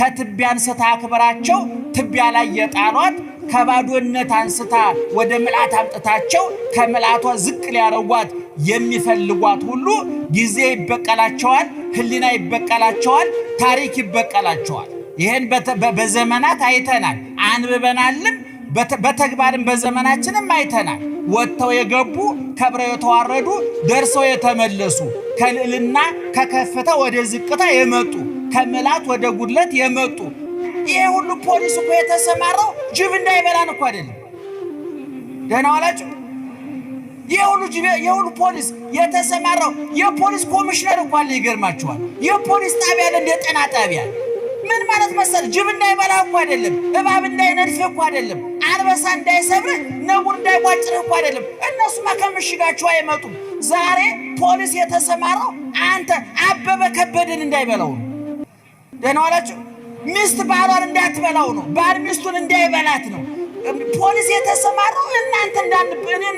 ከትቢያ አንስታ አክብራቸው ትቢያ ላይ የጣሏት ከባዶነት አንስታ ወደ ምልአት አምጥታቸው ከምልአቷ ዝቅ ሊያረጓት የሚፈልጓት ሁሉ ጊዜ ይበቀላቸዋል፣ ህሊና ይበቀላቸዋል፣ ታሪክ ይበቀላቸዋል። ይሄን በዘመናት አይተናል፣ አንብበናልም፣ በተግባርም በዘመናችንም አይተናል። ወጥተው የገቡ ከብረው የተዋረዱ ደርሰው የተመለሱ ከልዕልና ከከፍታ ወደ ዝቅታ የመጡ ከምልአት ወደ ጉድለት የመጡ ይሄ ሁሉ ፖሊስ እኮ የተሰማራው ጅብ እንዳይበላን እኮ አይደለም። ደህና ዋላችሁ። የሁሉ ፖሊስ የተሰማራው የፖሊስ ኮሚሽነር እኮ አለ። ይገርማችኋል። የፖሊስ ጣቢያ አለ፣ እንደ ጤና ጣቢያ። ምን ማለት መሰል ጅብ እንዳይበላ እኮ አይደለም፣ እባብ እንዳይነድፍህ እኮ አይደለም፣ አንበሳ እንዳይሰብርህ፣ ነብር እንዳይቧጭርህ እኮ አይደለም። እነሱማ ከምሽጋቸው አይመጡም። ዛሬ ፖሊስ የተሰማራው አንተ አበበ ከበደን እንዳይበላው ነው። ደህና ዋላችሁ። ሚስት ባሏን እንዳትበላው ነው። ባል ሚስቱን እንዳይበላት ነው። ፖሊስ የተሰማራው እኔና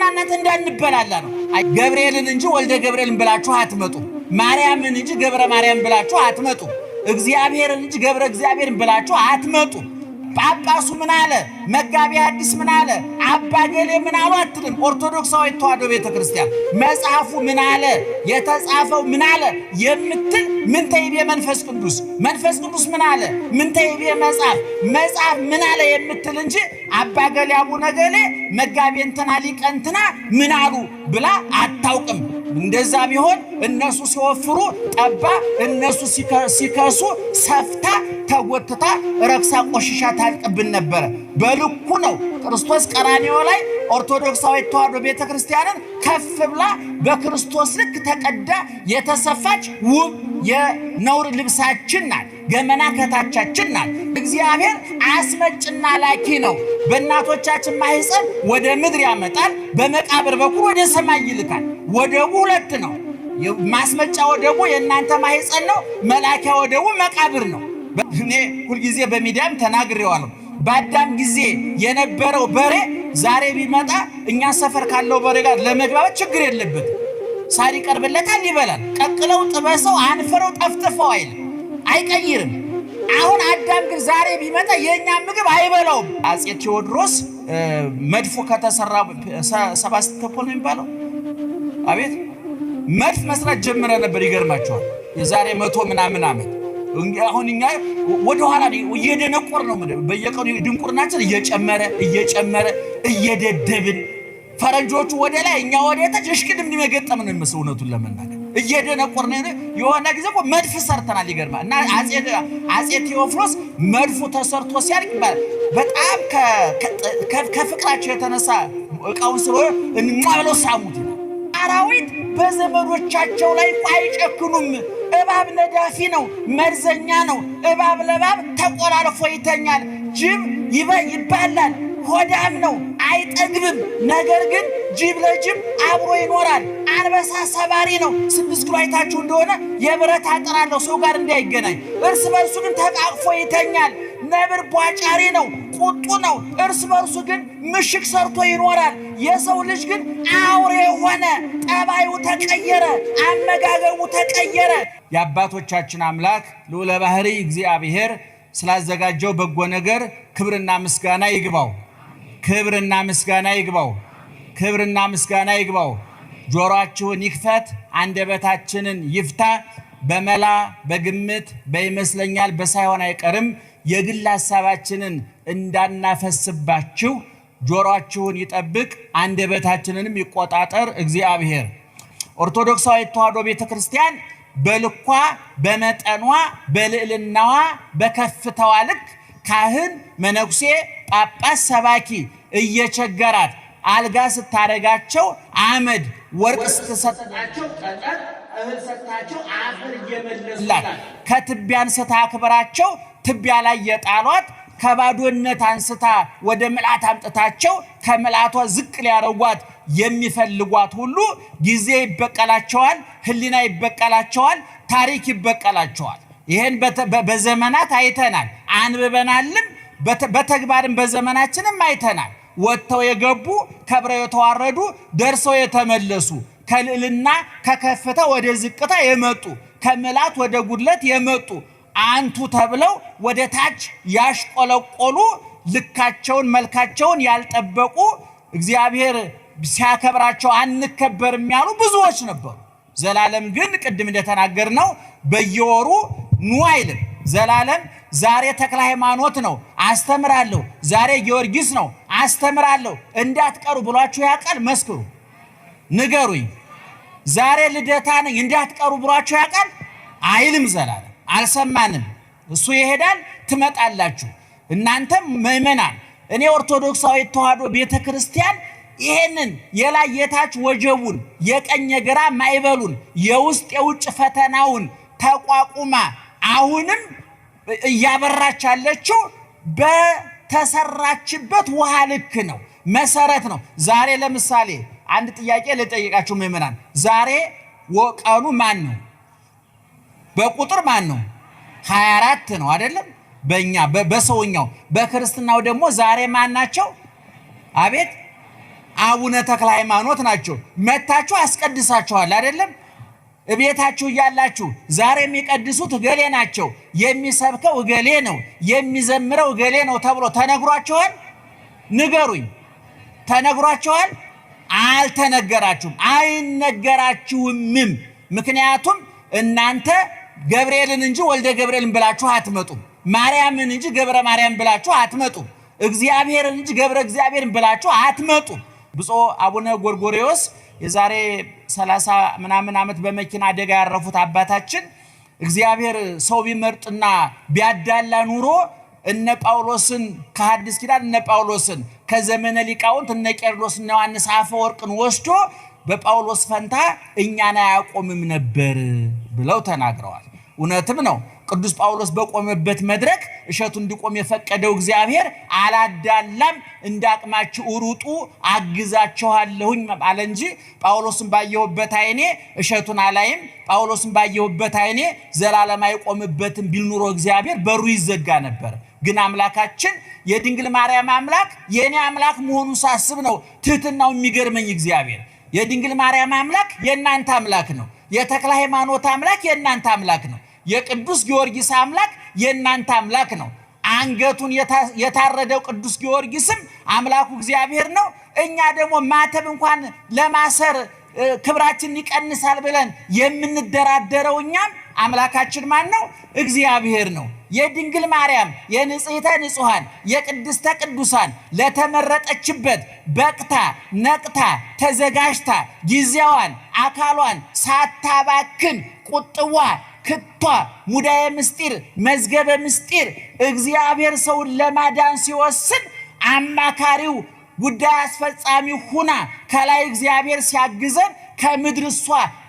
እናንተ እንዳንበላላ ነው። ገብርኤልን እንጂ ወልደ ገብርኤልን ብላችሁ አትመጡ። ማርያምን እንጂ ገብረ ማርያም ብላችሁ አትመጡ። እግዚአብሔርን እንጂ ገብረ እግዚአብሔርን ብላችሁ አትመጡ። ጳጳሱ ምን አለ? መጋቢ ሐዲስ ምን አለ? አባ ገሌ ምን አሉ አትልም። ኦርቶዶክሳዊ ተዋሕዶ ቤተክርስቲያን መጽሐፉ ምን አለ? የተጻፈው ምን አለ የምትል ምን ተይቤ መንፈስ ቅዱስ ምን አለ? ምን ተይቤ መጽሐፍ ምን አለ የምትል እንጂ አባ ገሌ አቡነ ገሌ መጋቢ እንትና ሊቀ እንትና ምን አሉ ብላ አታውቅም። እንደዛ ቢሆን እነሱ ሲወፍሩ ጠባ፣ እነሱ ሲከሱ ሰፍታ ተጎትታ ረክሳ ቆሽሻ ታልቅብን ነበረ። በልኩ ነው ክርስቶስ ቀራንዮ ላይ ኦርቶዶክሳዊ ተዋሕዶ ቤተክርስቲያንን ከፍ ብላ በክርስቶስ ልክ ተቀዳ የተሰፋች ውብ የነውር ልብሳችን ናት። ገመና ከታቻችን ናት። እግዚአብሔር አስመጭና ላኪ ነው። በእናቶቻችን ማህፀን ወደ ምድር ያመጣል፣ በመቃብር በኩል ወደ ሰማይ ይልካል። ወደቡ ሁለት ነው። ማስመጫ ወደቡ የእናንተ ማህፀን ነው። መላኪያ ወደቡ መቃብር ነው። እኔ ሁልጊዜ በሚዲያም ተናግሬዋለሁ። በአዳም ጊዜ የነበረው በሬ ዛሬ ቢመጣ እኛ ሰፈር ካለው በሬ ጋር ለመግባባት ችግር የለበትም። ሳር ይቀርብለታል፣ ይበላል። ቀቅለው ጥበሰው አንፈረው ጠፍጥፈው አይቀይርም። አሁን አዳም ግን ዛሬ ቢመጣ የኛ ምግብ አይበላውም። አፄ ቴዎድሮስ መድፎ ከተሰራ ሰባስቶፖል ነው የሚባለው። አቤት መድፍ መስራት ጀምረ ነበር። ይገርማቸዋል። የዛሬ 100 ምናምን ዓመት። አሁን እኛ ወደ ኋላ እየደነቆር ነው። በየቀኑ ድንቁርናችን እየጨመረ እየደደብን ፈረንጆቹ ወደ ላይ እኛ ወደ ታች እሽቅድም ሊመገጠም ነው የሚመስለው። እውነቱን ለመናገር እየደነቆር ነው። የሆነ ጊዜ እኮ መድፍ ሰርተናል። ይገርማል። እና አፄ ቴዎፍሎስ መድፉ ተሰርቶ ሲያልቅ በጣም ከፍቅራቸው የተነሳ እቃውን ስለሆነ እንማብለው ሳሙት። አራዊት በዘመዶቻቸው ላይ አይጨክኑም። እባብ ነዳፊ ነው፣ መርዘኛ ነው። እባብ ለባብ ተቆራርፎ ይተኛል። ጅብ ይባላል፣ ሆዳም ነው፣ አይጠግብም። ነገር ግን ጅብ ለጅብ አብሮ ይኖራል። አንበሳ ሰባሪ ነው። 6 ኪሎ አይታችሁ እንደሆነ የብረት አጥር አለው ሰው ጋር እንዳይገናኝ። እርስ በርሱ ግን ተቃቅፎ ይተኛል። ነብር ቧጫሪ ነው፣ ቁጡ ነው። እርስ በርሱ ግን ምሽግ ሰርቶ ይኖራል። የሰው ልጅ ግን አውሬ ሆነ። ጠባዩ ተቀየረ፣ አመጋገቡ ተቀየረ። የአባቶቻችን አምላክ ልዑለ ባሕርይ እግዚአብሔር ስላዘጋጀው በጎ ነገር ክብርና ምስጋና ይግባው። ክብርና ምስጋና ይግባው። ክብርና ምስጋና ይግባው። ጆሮአችሁን ይክፈት፣ አንደበታችንን ይፍታ። በመላ በግምት በይመስለኛል በሳይሆን አይቀርም የግል ሐሳባችንን እንዳናፈስባችሁ ጆሮአችሁን ይጠብቅ፣ አንደበታችንንም ይቆጣጠር እግዚአብሔር። ኦርቶዶክሳዊ ተዋሕዶ ቤተክርስቲያን በልኳ በመጠኗ በልዕልናዋ በከፍታዋ ልክ ካህን፣ መነኩሴ፣ ጳጳስ፣ ሰባኪ እየቸገራት አልጋ ስታረጋቸው አመድ ወርቅ ስትሰጣቸው ቀጠር እህል ሰጣቸው አፈር እየመለሱላት ከትቢያ አንስታ አክብራቸው ትቢያ ላይ የጣሏት ከባዶነት አንስታ ወደ ምልአት አምጥታቸው ከምልአቷ ዝቅ ሊያረጓት የሚፈልጓት ሁሉ ጊዜ ይበቀላቸዋል፣ ህሊና ይበቀላቸዋል፣ ታሪክ ይበቀላቸዋል። ይሄን በዘመናት አይተናል፣ አንብበናልም፣ በተግባርም በዘመናችንም አይተናል። ወጥተው የገቡ ከብረው የተዋረዱ ደርሰው የተመለሱ ከልዕልና ከከፍታ ወደ ዝቅታ የመጡ ከምልአት ወደ ጉድለት የመጡ አንቱ ተብለው ወደ ታች ያሽቆለቆሉ ልካቸውን መልካቸውን ያልጠበቁ እግዚአብሔር ሲያከብራቸው አንከበርም ያሉ ብዙዎች ነበሩ። ዘላለም ግን ቅድም እንደተናገርነው በየወሩ ኑ አይልም። ዘላለም ዛሬ ተክለ ሃይማኖት ነው አስተምራለሁ፣ ዛሬ ጊዮርጊስ ነው አስተምራለሁ እንዳትቀሩ ብሏችሁ ያውቃል? መስክሩ፣ ንገሩኝ። ዛሬ ልደታ ነኝ እንዳትቀሩ ብሏችሁ ያውቃል? አይልም። ዘላለም አልሰማንም። እሱ ይሄዳል፣ ትመጣላችሁ። እናንተም ምእመናን፣ እኔ ኦርቶዶክሳዊ ተዋሕዶ ቤተክርስቲያን ይሄንን የላይ የታች ወጀቡን የቀኝ የግራ ማይበሉን የውስጥ የውጭ ፈተናውን ተቋቁማ አሁንም እያበራች ያለችው በተሰራችበት ውሃ ልክ ነው፣ መሰረት ነው። ዛሬ ለምሳሌ አንድ ጥያቄ ልጠይቃችሁ ምእመናን፣ ዛሬ ቀኑ ማን ነው? በቁጥር ማን ነው? 24 ነው አይደለም? በእኛ በሰውኛው። በክርስትናው ደግሞ ዛሬ ማን ናቸው? አቤት አቡነ ተክለ ሃይማኖት ናቸው። መታችሁ አስቀድሳችኋል አይደለም? እቤታችሁ እያላችሁ ዛሬ የሚቀድሱት እገሌ ናቸው፣ የሚሰብከው እገሌ ነው፣ የሚዘምረው እገሌ ነው ተብሎ ተነግሯችኋል? ንገሩኝ። ተነግሯችኋል? አልተነገራችሁም፣ አይነገራችሁምም። ምክንያቱም እናንተ ገብርኤልን እንጂ ወልደ ገብርኤልን ብላችሁ አትመጡም። ማርያምን እንጂ ገብረ ማርያም ብላችሁ አትመጡም። እግዚአብሔርን እንጂ ገብረ እግዚአብሔርን ብላችሁ አትመጡም። ብፁዕ አቡነ ጎርጎርዮስ የዛሬ 30 ምናምን ዓመት በመኪና አደጋ ያረፉት አባታችን እግዚአብሔር ሰው ቢመርጥና ቢያዳላ ኑሮ እነ ጳውሎስን ከሐዲስ ኪዳን እነ ጳውሎስን ከዘመነ ሊቃውንት እነ ቄርሎስ እነ ዮሐንስ አፈወርቅን ወስዶ በጳውሎስ ፈንታ እኛን አያቆምም ነበር ብለው ተናግረዋል። እውነትም ነው። ቅዱስ ጳውሎስ በቆመበት መድረክ እሸቱ እንዲቆም የፈቀደው እግዚአብሔር አላዳላም፣ እንዳቅማችሁ ሩጡ አግዛችኋለሁኝ አለ እንጂ ጳውሎስን ባየሁበት አይኔ እሸቱን አላይም፣ ጳውሎስን ባየሁበት አይኔ ዘላለም አይቆምበትም ቢል ኑሮ እግዚአብሔር በሩ ይዘጋ ነበር። ግን አምላካችን የድንግል ማርያም አምላክ የኔ አምላክ መሆኑን ሳስብ ነው ትህትናው የሚገርመኝ። እግዚአብሔር የድንግል ማርያም አምላክ የእናንተ አምላክ ነው። የተክለ ሃይማኖት አምላክ የእናንተ አምላክ ነው። የቅዱስ ጊዮርጊስ አምላክ የእናንተ አምላክ ነው። አንገቱን የታረደው ቅዱስ ጊዮርጊስም አምላኩ እግዚአብሔር ነው። እኛ ደግሞ ማተብ እንኳን ለማሰር ክብራችን ይቀንሳል ብለን የምንደራደረው እኛም አምላካችን ማን ነው? እግዚአብሔር ነው። የድንግል ማርያም የንጽሕተ ንጹሐን የቅድስተ ቅዱሳን ለተመረጠችበት በቅታ ነቅታ ተዘጋጅታ ጊዜዋን አካሏን ሳታባክን ቁጥዋ ክቷ ሙዳየ ምስጢር መዝገበ ምስጢር እግዚአብሔር ሰውን ለማዳን ሲወስን አማካሪው ጉዳይ አስፈጻሚ ሁና ከላይ እግዚአብሔር ሲያግዘን ከምድር እሷ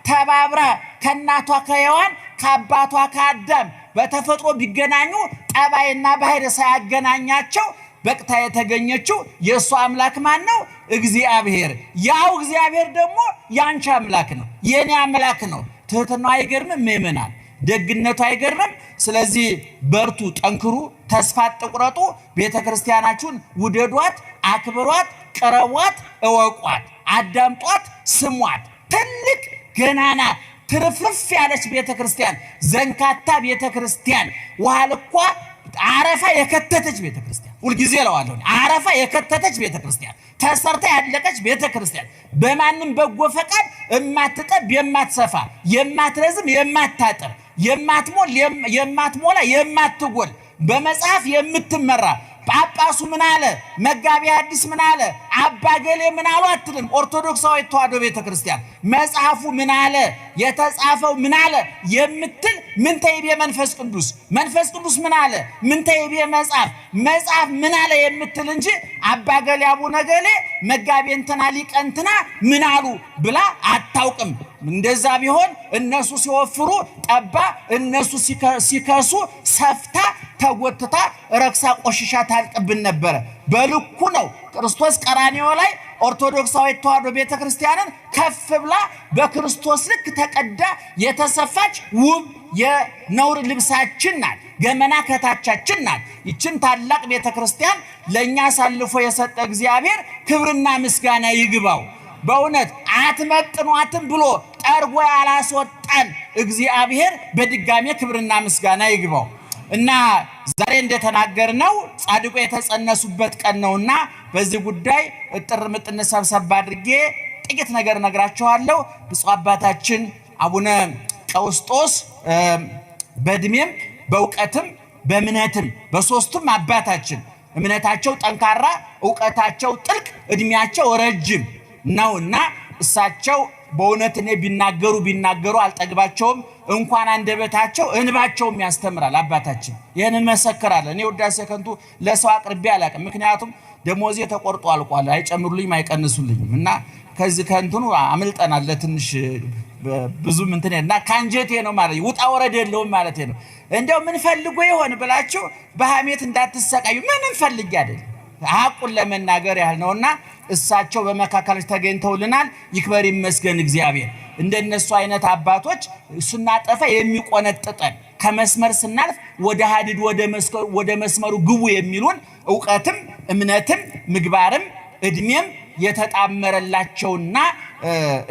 ተባብራ ከእናቷ ከሔዋን ከአባቷ ከአዳም በተፈጥሮ ቢገናኙ ጠባይና ባህር ሳያገናኛቸው በቅታ የተገኘችው የእሷ አምላክ ማን ነው? እግዚአብሔር። ያው እግዚአብሔር ደግሞ ያንቺ አምላክ ነው፣ የኔ አምላክ ነው። ትህትናው አይገርምም? ምእመናን ደግነቱ አይገርምም? ስለዚህ በርቱ፣ ጠንክሩ፣ ተስፋ አትቁረጡ። ቤተክርስቲያናችሁን ውደዷት፣ አክብሯት፣ ቅረቧት፣ እወቋት፣ አዳምጧት፣ ስሟት። ትልቅ ገናና ትርፍርፍ ያለች ቤተክርስቲያን፣ ዘንካታ ቤተክርስቲያን፣ ውሃ ልኳ አረፋ የከተተች ቤተክርስቲያን፣ ሁልጊዜ እለዋለሁ አረፋ የከተተች ቤተክርስቲያን፣ ተሰርታ ያለቀች ቤተክርስቲያን፣ በማንም በጎ ፈቃድ የማትጠብ የማትሰፋ የማትረዝም የማታጥር የማትሞል የማትሞላ የማትጎል በመጽሐፍ የምትመራ ጳጳሱ ምን አለ? መጋቢ ሐዲስ ምን አለ? አባ ገሌ ምን አሉ አትልም። ኦርቶዶክሳዊ ተዋሕዶ ቤተክርስቲያን መጽሐፉ ምን አለ? የተጻፈው ምን አለ የምትል ምን ተይቤ መንፈስ ቅዱስ መንፈስ ቅዱስ ምን አለ? ምን ተይቤ መጽሐፍ መጽሐፍ ምን አለ የምትል እንጂ አባ ገሌ አቡነ ገሌ መጋቢ እንትና ሊቀ እንትና ምን አሉ ብላ አታውቅም። እንደዛ ቢሆን እነሱ ሲወፍሩ ጠባ፣ እነሱ ሲከሱ ሰፍታ ተጎትታ ረክሳ ቆሽሻ ታልቅብን ነበረ። በልኩ ነው ክርስቶስ ቀራንዮ ላይ ኦርቶዶክሳዊ ተዋሕዶ ቤተክርስቲያንን ከፍ ብላ በክርስቶስ ልክ ተቀዳ የተሰፋች ውብ የነውር ልብሳችን ናት። ገመና ከታቻችን ናት። ይችን ታላቅ ቤተክርስቲያን ለኛ አሳልፎ የሰጠ እግዚአብሔር ክብርና ምስጋና ይግባው። በእውነት አትመጥኗትም ብሎ ጠርጎ ያላስወጣን እግዚአብሔር በድጋሜ ክብርና ምስጋና ይግባው። እና ዛሬ እንደተናገርነው ጻድቁ የተጸነሱበት ቀን ነውና በዚህ ጉዳይ እጥር ምጥን ሰብሰብ አድርጌ ጥቂት ነገር ነግራችኋለሁ። ብፁዕ አባታችን አቡነ ቀውስጦስ በእድሜም በእውቀትም በእምነትም በሶስቱም አባታችን እምነታቸው ጠንካራ፣ ዕውቀታቸው ጥልቅ፣ እድሜያቸው ረጅም ነውና እሳቸው በእውነት እኔ ቢናገሩ አልጠግባቸውም። እንኳን አንደበታቸው እንባቸውም ያስተምራል። አባታችን ይህንን መሰክራለሁ። እኔ ውዳሴ ከንቱ ለሰው አቅርቤ አላውቅም። ምክንያቱም ደሞዜ ተቆርጦ አልቋል። አይጨምሩልኝም አይቀንሱልኝም እና ከዚህ ከንቱኑ አምልጠናል። ለትንሽ ብዙ እንትን እና ካንጀቴ ነው ማለት ውጣ ወረድ የለውም ማለት ነው። እንደው ምን ፈልጎ ይሆን ብላችሁ በሐሜት እንዳትሰቃዩ። ምንም ፈልጌ አይደለም፣ ሐቁን ለመናገር ያህል ነውና እሳቸው በመካከላችን ተገኝተውልናል። ይክበር ይመስገን እግዚአብሔር። እንደነሱ አይነት አባቶች ስናጠፋ የሚቆነጥጠን ከመስመር ስናልፍ ወደ ሐዲድ ወደ መስመሩ ግቡ የሚሉን ዕውቀትም እምነትም ምግባርም እድሜም የተጣመረላቸውና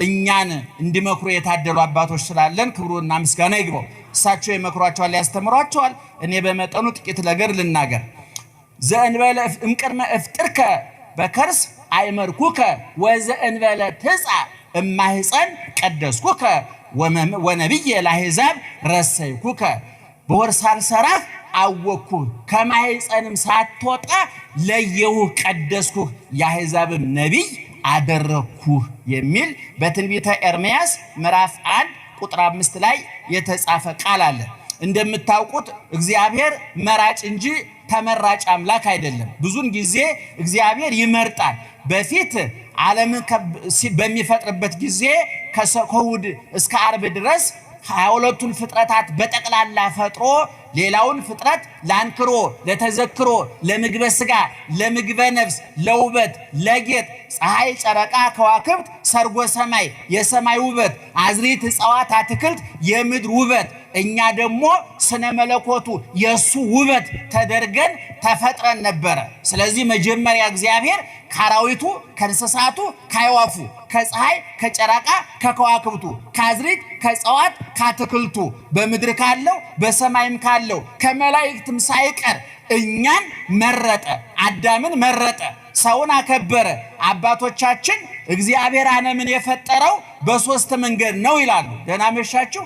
እኛን እንዲመክሩ የታደሉ አባቶች ስላለን ክብሩና ምስጋና ይግባው። እሳቸው ይመክሯቸዋል፣ ያስተምሯቸዋል። እኔ በመጠኑ ጥቂት ነገር ልናገር። ዘእንበለ እምቅድመ እፍጥርከ በከርስ አይመርኩከ ወዘእንበለ ትጻ እማህፀን ቀደስኩከ ወነብየ ለአሕዛብ ረሰይኩከ በወርሳል ሰራህ አወኩህ ከማህፀንም ሳትወጣ ለየሁህ ቀደስኩህ የአሕዛብም ነቢይ አደረኩህ የሚል በትንቢተ ኤርምያስ ምዕራፍ 1 ቁጥር 5 ላይ የተጻፈ ቃል አለ። እንደምታውቁት እግዚአብሔር መራጭ እንጂ ተመራጭ አምላክ አይደለም። ብዙን ጊዜ እግዚአብሔር ይመርጣል። በፊት ዓለምን በሚፈጥርበት ጊዜ ከእሑድ እስከ ዓርብ ድረስ 22ቱን ፍጥረታት በጠቅላላ ፈጥሮ ሌላውን ፍጥረት ለአንክሮ፣ ለተዘክሮ፣ ለምግበ ሥጋ፣ ለምግበ ነፍስ፣ ለውበት፣ ለጌጥ ፀሐይ፣ ጨረቃ፣ ከዋክብት፣ ሰርጎ ሰማይ የሰማይ ውበት፣ አዝሪት፣ እጽዋት፣ አትክልት የምድር ውበት፣ እኛ ደግሞ ስነ መለኮቱ የሱ ውበት ተደርገን ተፈጥረን ነበረ። ስለዚህ መጀመሪያ እግዚአብሔር ከአራዊቱ፣ ከእንስሳቱ፣ ከአዕዋፉ፣ ከፀሐይ፣ ከጨረቃ፣ ከከዋክብቱ፣ ከአዝሪት፣ ከእጽዋት፣ ከአትክልቱ በምድር ካለው በሰማይም ካለው ከመላእክትም ሳይቀር እኛን መረጠ። አዳምን መረጠ፣ ሰውን አከበረ። አባቶቻችን እግዚአብሔር ዓለምን የፈጠረው በሶስት መንገድ ነው ይላሉ። ደህና መሻችሁ።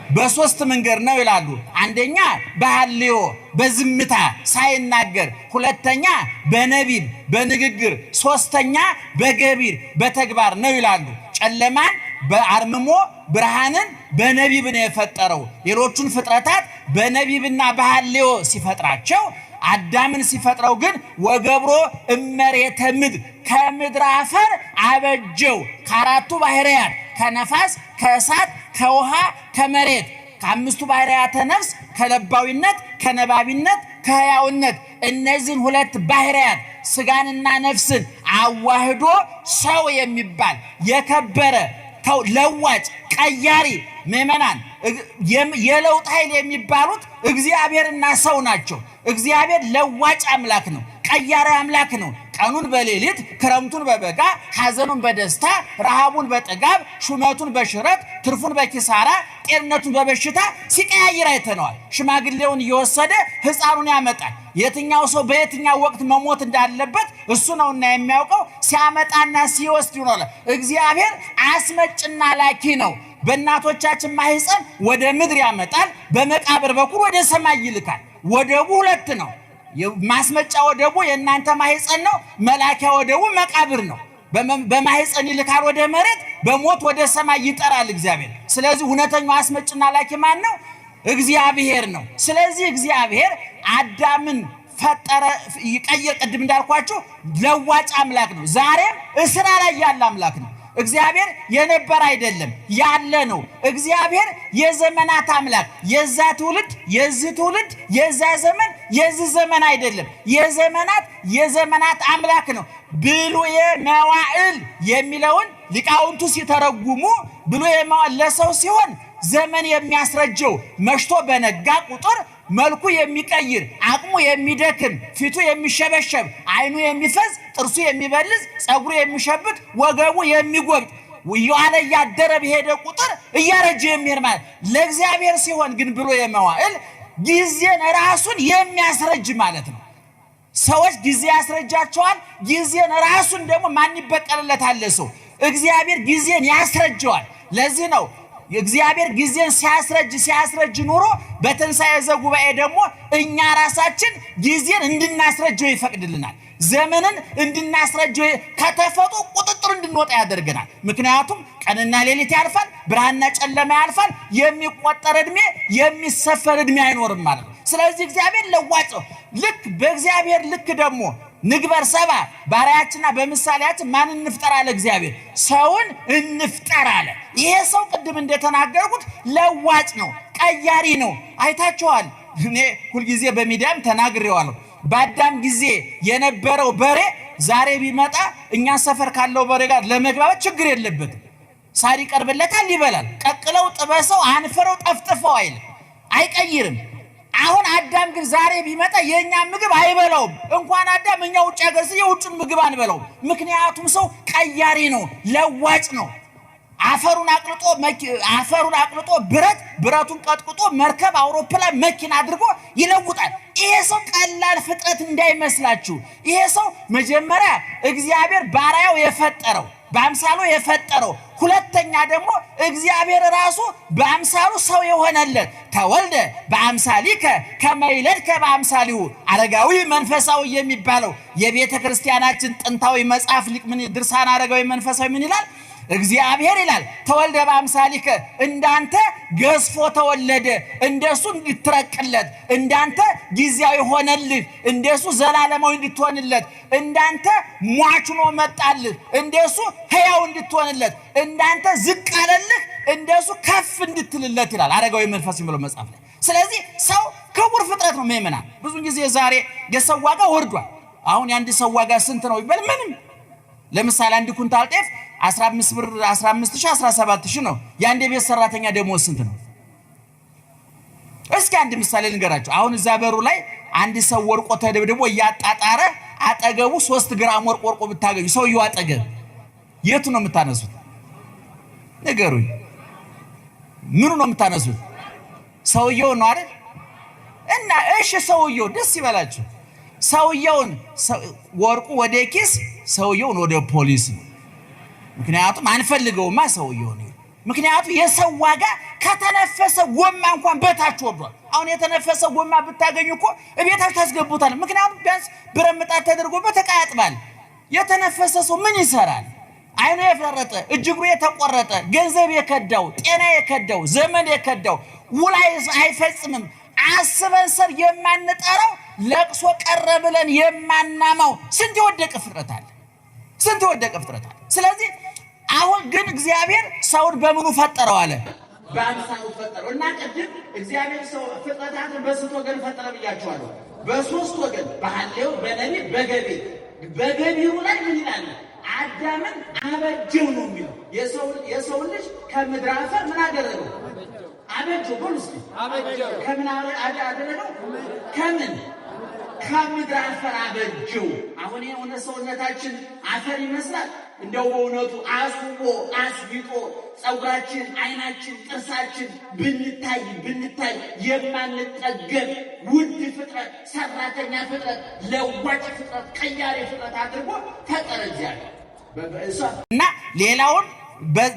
በሶስት መንገድ ነው ይላሉ። አንደኛ በሐልዮ በዝምታ ሳይናገር፣ ሁለተኛ በነቢብ በንግግር፣ ሶስተኛ በገቢር በተግባር ነው ይላሉ። ጨለማን በአርምሞ ብርሃንን በነቢብ ነው የፈጠረው። ሌሎቹን ፍጥረታት በነቢብና በሐልዮ ሲፈጥራቸው አዳምን ሲፈጥረው ግን ወገብሮ እመሬተ ምድር ከምድር አፈር አበጀው። ከአራቱ ባህርያት ከነፋስ፣ ከእሳት፣ ከውሃ፣ ከመሬት ከአምስቱ ባህርያተ ነፍስ ከለባዊነት፣ ከነባቢነት፣ ከሕያውነት እነዚህን ሁለት ባህርያት ስጋንና ነፍስን አዋህዶ ሰው የሚባል የከበረ ለዋጭ ቀያሪ ምዕመናን የለውጥ ኃይል የሚባሉት እግዚአብሔርና ሰው ናቸው። እግዚአብሔር ለዋጭ አምላክ ነው፣ ቀያሪ አምላክ ነው። ቀኑን በሌሊት ክረምቱን በበጋ ሐዘኑን በደስታ ረሃቡን በጥጋብ ሹመቱን በሽረት ትርፉን በኪሳራ ጤንነቱን በበሽታ ሲቀያይር አይተነዋል። ሽማግሌውን እየወሰደ ሕፃኑን ያመጣል። የትኛው ሰው በየትኛው ወቅት መሞት እንዳለበት እሱ ነውና የሚያውቀው። ሲያመጣና ሲወስድ ይኖራል። እግዚአብሔር አስመጭና ላኪ ነው። በእናቶቻችን ማህፀን ወደ ምድር ያመጣል፣ በመቃብር በኩል ወደ ሰማይ ይልካል። ወደቡ ሁለት ነው። ማስመጫ ወደቡ የእናንተ ማህፀን ነው። መላኪያ ወደቡ መቃብር ነው። በማህፀን ይልካል ወደ መሬት፣ በሞት ወደ ሰማይ ይጠራል እግዚአብሔር። ስለዚህ እውነተኛው አስመጭና ላኪ ማን ነው? እግዚአብሔር ነው። ስለዚህ እግዚአብሔር አዳምን ፈጠረ፣ ይቀየር። ቅድም እንዳልኳችሁ ለዋጭ አምላክ ነው። ዛሬም እስራ ላይ ያለ አምላክ ነው። እግዚአብሔር የነበረ አይደለም፣ ያለ ነው። እግዚአብሔር የዘመናት አምላክ፣ የዛ ትውልድ፣ የዚህ ትውልድ፣ የዛ ዘመን፣ የዚህ ዘመን አይደለም። የዘመናት አምላክ ነው። ብሉየ መዋዕል የሚለውን ሊቃውንቱ ሲተረጉሙ ብሉየ መዋዕል ለሰው ሲሆን ዘመን የሚያስረጀው መሽቶ በነጋ ቁጥር መልኩ የሚቀይር አቅሙ የሚደክም ፊቱ የሚሸበሸብ አይኑ የሚፈዝ ጥርሱ የሚበልዝ ጸጉሩ የሚሸብት ወገቡ የሚጎብጥ እየዋለ እያደረ በሄደ ቁጥር እያረጀ የሚሄድ ማለት። ለእግዚአብሔር ሲሆን ግን ብሉየ መዋዕል ጊዜን ራሱን የሚያስረጅ ማለት ነው። ሰዎች ጊዜ ያስረጃቸዋል። ጊዜን ራሱን ደግሞ ማን ይበቀልለታል? ሰው። እግዚአብሔር ጊዜን ያስረጀዋል። ለዚህ ነው እግዚአብሔር ጊዜን ሲያስረጅ ኑሮ በትንሣኤ ዘጉባኤ ደግሞ እኛ ራሳችን ጊዜን እንድናስረጀው ይፈቅድልናል። ዘመንን እንድናስረጀው ከተፈጥሮ ቁጥጥር እንድንወጣ ያደርገናል። ምክንያቱም ቀንና ሌሊት ያልፋል፣ ብርሃንና ጨለማ ያልፋል። የሚቆጠር ዕድሜ የሚሰፈር ዕድሜ አይኖርም ማለት ነው። ስለዚህ እግዚአብሔር ለዋጭ ነው። ልክ በእግዚአብሔር ልክ ደግሞ ንግበር ሰባ ባሪያችንና በምሳሌያችን ማን እንፍጠር አለ እግዚአብሔር? ሰውን እንፍጠር አለ። ይሄ ሰው ቅድም እንደተናገርኩት ለዋጭ ነው፣ ቀያሪ ነው። አይታችኋል። እኔ ሁልጊዜ በሚዲያም ተናግሬዋለሁ። በአዳም ጊዜ የነበረው በሬ ዛሬ ቢመጣ እኛ ሰፈር ካለው በሬ ጋር ለመግባባት ችግር የለበትም። ሳር ይቀርብለታል፣ ይበላል። ቀቅለው ጥበሰው አንፈረው ጠፍጥፈው አይቀይርም። አሁን አዳም ግን ዛሬ ቢመጣ የኛ ምግብ አይበላውም። እንኳን አዳም እኛ ውጭ ሀገር የውጭን ምግብ አንበላው። ምክንያቱም ሰው ቀያሪ ነው፣ ለዋጭ ነው። አፈሩን አቅልጦ ብረቱን ቀጥቅጦ መርከብ፣ አውሮፕላን፣ መኪና አድርጎ ይለውጣል። ይሄ ሰው ቀላል ፍጥረት እንዳይመስላችሁ። ይሄ ሰው መጀመሪያ እግዚአብሔር ባሪያው የፈጠረው በአምሳሉ የፈጠረው፣ ሁለተኛ ደግሞ እግዚአብሔር ራሱ በአምሳሉ ሰው የሆነለት ተወልደ በአምሳሊከ ከመ ይለድከ በአምሳሊሁ። አረጋዊ መንፈሳዊ የሚባለው የቤተ ክርስቲያናችን ጥንታዊ መጽሐፍ ሊቅ ድርሳን አረጋዊ መንፈሳዊ ምን ይላል? እግዚአብሔር ይላል ተወልደ በአምሳሊከ፣ እንዳንተ ገዝፎ ተወለደ፣ እንደሱ እንድትረቅለት፣ እንዳንተ ጊዜያዊ ሆነልህ፣ እንደሱ ዘላለማዊ እንድትሆንለት፣ እንዳንተ ሟች ሆኖ መጣልህ፣ እንደሱ ሕያው እንድትሆንለት፣ እንዳንተ ዝቅ አለልህ፣ እንደሱ ከፍ እንድትልለት ይላል አረጋዊ መንፈስ የሚለው መጽሐፍ ላይ። ስለዚህ ሰው ክቡር ፍጥረት ነው። ምእመናን ብዙ ጊዜ ዛሬ የሰው ዋጋ ወርዷል። አሁን የአንድ ሰው ዋጋ ስንት ነው ይባል? ምንም። ለምሳሌ አንድ ኩንታል ጤፍ 15 ብር 15000 17000 ነው። የአንድ ቤት ሰራተኛ ደሞዝ ስንት ነው? እስኪ አንድ ምሳሌ ልንገራችሁ። አሁን እዛ በሩ ላይ አንድ ሰው ወርቆ ተደብድቦ እያጣጣረ አጠገቡ 3 ግራም ወርቆ ብታገኙ ሰውየው አጠገብ የቱ ነው የምታነሱት? ንገሩኝ። ምኑ ነው የምታነሱት? ሰውየው ነው አይደል? እና እሺ ሰውየው ደስ ይበላችሁ። ሰውየውን ወርቁ ወደ ኪስ፣ ሰውየውን ወደ ፖሊስ። ምክንያቱም አንፈልገውማ ሰውየውን። ምክንያቱም የሰው ዋጋ ከተነፈሰ ጎማ እንኳን በታች ወርዷል። አሁን የተነፈሰ ጎማ ብታገኙ እኮ እቤታችሁ ታስገቡታል። ምክንያቱም ቢያንስ ብረምጣት ተደርጎበት ተቃጥባል። የተነፈሰ ሰው ምን ይሰራል? አይኑ የፈረጠ፣ እጅግሩ የተቆረጠ፣ ገንዘብ የከዳው፣ ጤና የከዳው፣ ዘመን የከዳው ውል አይፈጽምም። አስበን ሰር የማንጠራው ለቅሶ ቀረ ብለን የማናማው ስንት የወደቀ ፍጥረት አለ፣ ስንት የወደቀ ፍጥረት አለ። ስለዚህ አሁን ግን እግዚአብሔር ሰውን በምኑ ፈጠረው አለ? በአምሳሉ ፈጠረው። እና ቅድም እግዚአብሔር ሰው ፍጥረታትን በስንት ወገን ፈጠረ ብያቸዋለሁ? በሶስት ወገን፣ በሐሌው፣ በነቢብ፣ በገቢር። በገቢሩ ላይ ምን ይላል? አዳምን አበጀው ነው የሚለው። የሰው ልጅ ከምድር አፈር ምን አደረገው? አበጀው። በሉ እስኪ አበጀው። ከምን አደረገው? ከምን? ከምድር አፈር አበጀው። አሁን የሆነ ሰውነታችን አፈር ይመስላል። እንደው በእውነቱ አስውቦ አስጊጦ ፀጉራችን፣ አይናችን፣ ጥርሳችን ብንታይ የማንጠገብ ውድ ፍጥረት፣ ሰራተኛ ፍጥረት፣ ለዋጭ ፍጥረት፣ ቀያሪ ፍጥረት አድርጎ ፈጠረ እግዚአብሔር እና ሌላውን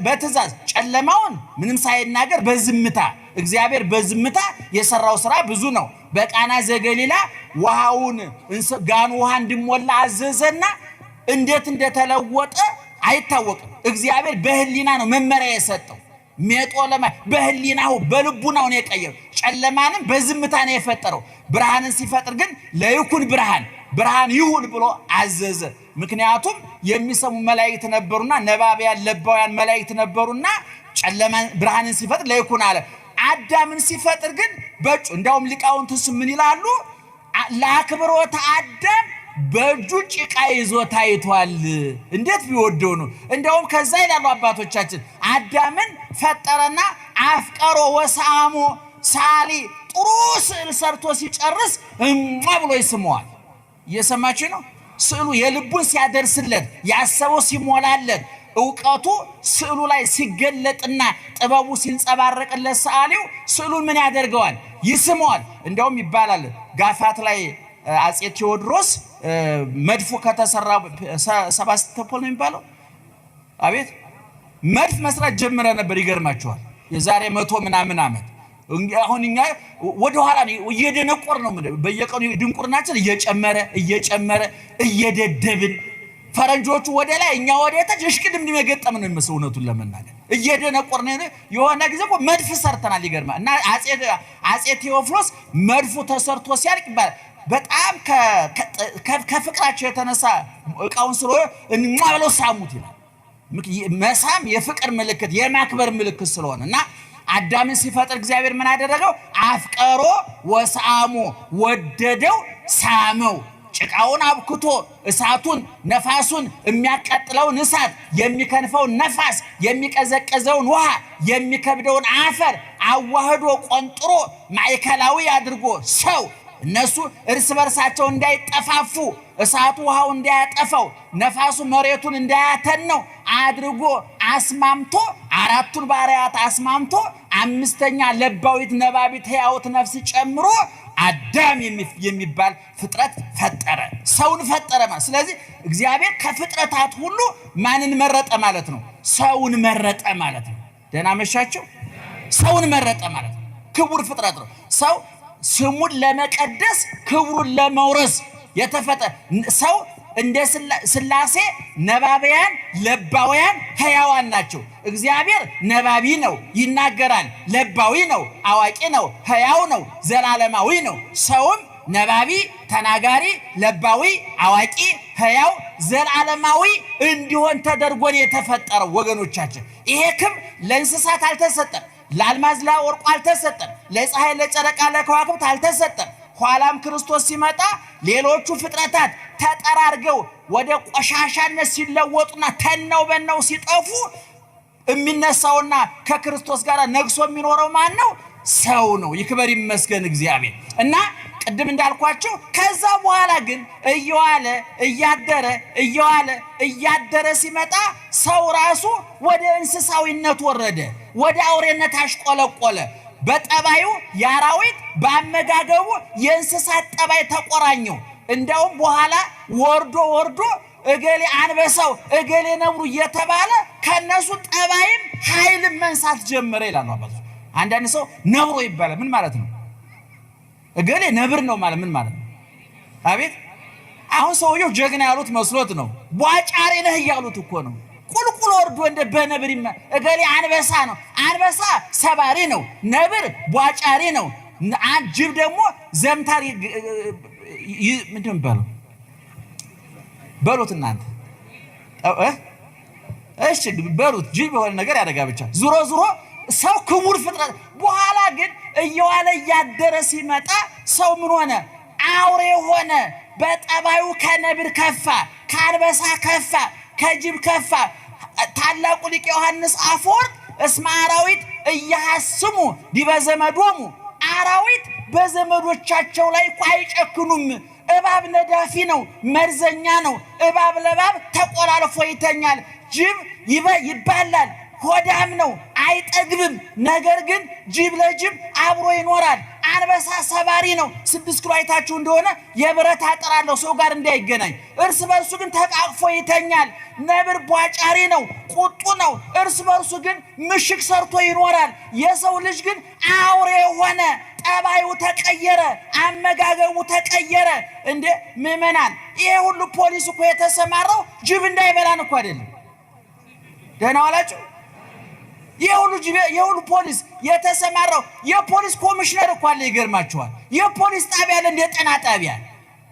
በትእዛዝ ጨለማውን ምንም ሳይናገር በዝምታ እግዚአብሔር በዝምታ የሰራው ስራ ብዙ ነው። በቃና ዘገሊላ ውሃውን ጋኑ ውሃ እንዲሞላ አዘዘና እንዴት እንደተለወጠ አይታወቅም። እግዚአብሔር በህሊና ነው መመሪያ የሰጠው። ሜጦ በህሊናው በልቡናው ነው የቀየረው። ጨለማንም በዝምታ ነው የፈጠረው። ብርሃንን ሲፈጥር ግን ለይኩን ብርሃን ይሁን ብሎ አዘዘ። ምክንያቱም የሚሰሙ መላእክት ነበሩና፣ ነባቢያን ለባውያን መላእክት ነበሩና ጨለማን ብርሃንን ሲፈጥር ለይኩን አለ። አዳምን ሲፈጥር ግን እንደውም ሊቃውንቱስ ምን ይላሉ? ለአክብሮተ አዳም በእጁ ጭቃ ይዞ ታይቷል። እንዴት ቢወደው ነው! እንደውም ከዛ ይላሉ አባቶቻችን አዳምን ፈጠረና አፍቀሮ ወሳሞ ሳሊ ጥሩ ስዕል ሰርቶ ሲጨርስ ብሎ ይስመዋል። እየሰማችሁ ነው? ስዕሉ የልቡን ሲያደርስለት ያሰበው ሲሞላለት እውቀቱ ስዕሉ ላይ ሲገለጥና ጥበቡ ሲንጸባረቅለት ሰዓሊው ስዕሉን ምን ያደርገዋል? ይስመዋል። እንደውም ይባላል ጋፋት ላይ አጼ ቴዎድሮስ መድፉ ከተሰራ ሰባስቶፖል ነው የሚባለው። አቤት መድፍ መስራት ጀምረ ነበር። ይገርማቸዋል። የዛሬ 100 ምናምን ዓመት። አሁን እኛ ወደ ኋላ እየደነቆር ነው። በየቀኑ ድንቁርናችን እየጨመረ እየደደብን ፈረንጆቹ ወደ ላይ እኛ ወደ ታች እሽቅድም ሊመገጠም ነው የሚመስለው። እውነቱን ለመናገር እየደነቆር ነው። የሆነ ጊዜ እኮ መድፍ ሰርተናል። ይገርማል። እና አጼ ቴዎፍሎስ መድፉ ተሰርቶ ሲያልቅ ይባላል በጣም ከፍቅራቸው የተነሳ እቃውን ስለ እንማብለው ሳሙት ይላል። መሳም የፍቅር ምልክት የማክበር ምልክት ስለሆነ እና አዳምን ሲፈጥር እግዚአብሔር ምን አደረገው? አፍቀሮ ወሳሞ ወደደው፣ ሳመው። ጭቃውን አብክቶ እሳቱን ነፋሱን የሚያቃጥለውን እሳት የሚከንፈውን ነፋስ የሚቀዘቀዘውን ውሃ የሚከብደውን አፈር አዋህዶ ቆንጥሮ ማዕከላዊ አድርጎ ሰው እነሱ እርስ በርሳቸው እንዳይጠፋፉ እሳቱ ውሃው እንዳያጠፋው ነፋሱ መሬቱን እንዳያተነው አድርጎ አስማምቶ አራቱን ባህሪያት አስማምቶ አምስተኛ ለባዊት ነባቢት ሕያውት ነፍስ ጨምሮ አዳም የሚባል ፍጥረት ፈጠረ። ሰውን ፈጠረ ማለት። ስለዚህ እግዚአብሔር ከፍጥረታት ሁሉ ማንን መረጠ ማለት ነው? ሰውን መረጠ ማለት ነው። ደህና መሻቸው። ሰውን መረጠ ማለት ነው። ክቡር ፍጥረት ነው ሰው። ስሙን ለመቀደስ ክብሩን ለመውረስ የተፈጠረ ሰው እንደ ሥላሴ ነባቢያን ለባውያን ሕያዋን ናቸው። እግዚአብሔር ነባቢ ነው፣ ይናገራል። ለባዊ ነው፣ አዋቂ ነው፣ ሕያው ነው፣ ዘላለማዊ ነው። ሰውም ነባቢ፣ ተናጋሪ፣ ለባዊ፣ አዋቂ፣ ሕያው፣ ዘላለማዊ እንዲሆን ተደርጎ ነው የተፈጠረው። ወገኖቻችን ይሄ ክብር ለእንስሳት አልተሰጠም። ለአልማዝ ለወርቁ አልተሰጠም። ለፀሐይ ለጨረቃ ለከዋክብት አልተሰጠም። ኋላም ክርስቶስ ሲመጣ ሌሎቹ ፍጥረታት ተጠራርገው ወደ ቆሻሻነት ሲለወጡና ተነው በነው ሲጠፉ የሚነሳውና ከክርስቶስ ጋር ነግሶ የሚኖረው ማን ነው? ሰው ነው። ይክበር ይመስገን እግዚአብሔር። እና ቅድም እንዳልኳቸው ከዛ በኋላ ግን እያደረ ሲመጣ ሰው ራሱ ወደ እንስሳዊነት ወረደ፣ ወደ አውሬነት አሽቆለቆለ። በጠባዩ የአራዊት በአመጋገቡ የእንስሳት ጠባይ ተቆራኘው። እንደውም በኋላ ወርዶ እገሌ አንበሳው እገሌ ነብሩ እየተባለ ከነሱ ጠባይም ኃይልም መንሳት ጀመረ ይላሉ አባቶች። አንዳንድ ሰው ነብሮ ይባላል። ምን ማለት ነው? እገሌ ነብር ነው ማለት ምን ማለት ነው? አቤት አሁን ሰውየው ጀግና ያሉት መስሎት ነው። ቧጫሪ ነህ እያሉት እኮ ነው። ቁልቁል ወርዶ እንደ በነብር እገሌ አንበሳ ነው። አንበሳ ሰባሪ ነው። ነብር ቧጫሪ ነው። ጅብ ደግሞ ዘምታሪ ምንድን ነው በሉት እናንተ እሺ በሉት። ጅብ የሆነ ነገር ያደርጋ ብቻ። ዙሮ ሰው ክቡር ፍጥረት። በኋላ ግን እየዋለ እያደረ ሲመጣ ሰው ምን ሆነ? አውሬ ሆነ። በጠባዩ ከነብር ከፋ፣ ከአንበሳ ከፋ፣ ከጅብ ከፋ። ታላቁ ሊቅ ዮሐንስ አፈወርቅ እስመ አራዊት እያሐስሙ ዲበ ዘመዶሙ፣ አራዊት በዘመዶቻቸው ላይ እኮ አይጨክኑም። እባብ ነዳፊ ነው፣ መርዘኛ ነው። እባብ ለባብ ተቆላልፎ ይተኛል። ጅብ ይባላል፣ ሆዳም ነው፣ አይጠግብም። ነገር ግን ጅብ ለጅብ አብሮ ይኖራል። አንበሳ ሰባሪ ነው። 6 ኪሎ አይታችሁ እንደሆነ የብረት አጥር አለው ሰው ጋር እንዳይገናኝ። እርስ በርሱ ግን ተቃቅፎ ይተኛል። ነብር ቧጫሪ ነው፣ ቁጡ ነው። እርስ በርሱ ግን ምሽግ ሰርቶ ይኖራል። የሰው ልጅ ግን አውሬ ሆነ። ጠባዩ ተቀየረ፣ አመጋገቡ ተቀየረ። እንደ ምዕመናን ይሄ ሁሉ ፖሊስ እኮ የተሰማራው ጅብ እንዳይበላን እኮ አይደለም። ደህና ዋላችሁ። የሁሉ ፖሊስ የተሰማራው የፖሊስ ኮሚሽነር እኮ አለ። ይገርማችኋል። የፖሊስ ጣቢያ አለ፣ እንደ ጤና ጣቢያ።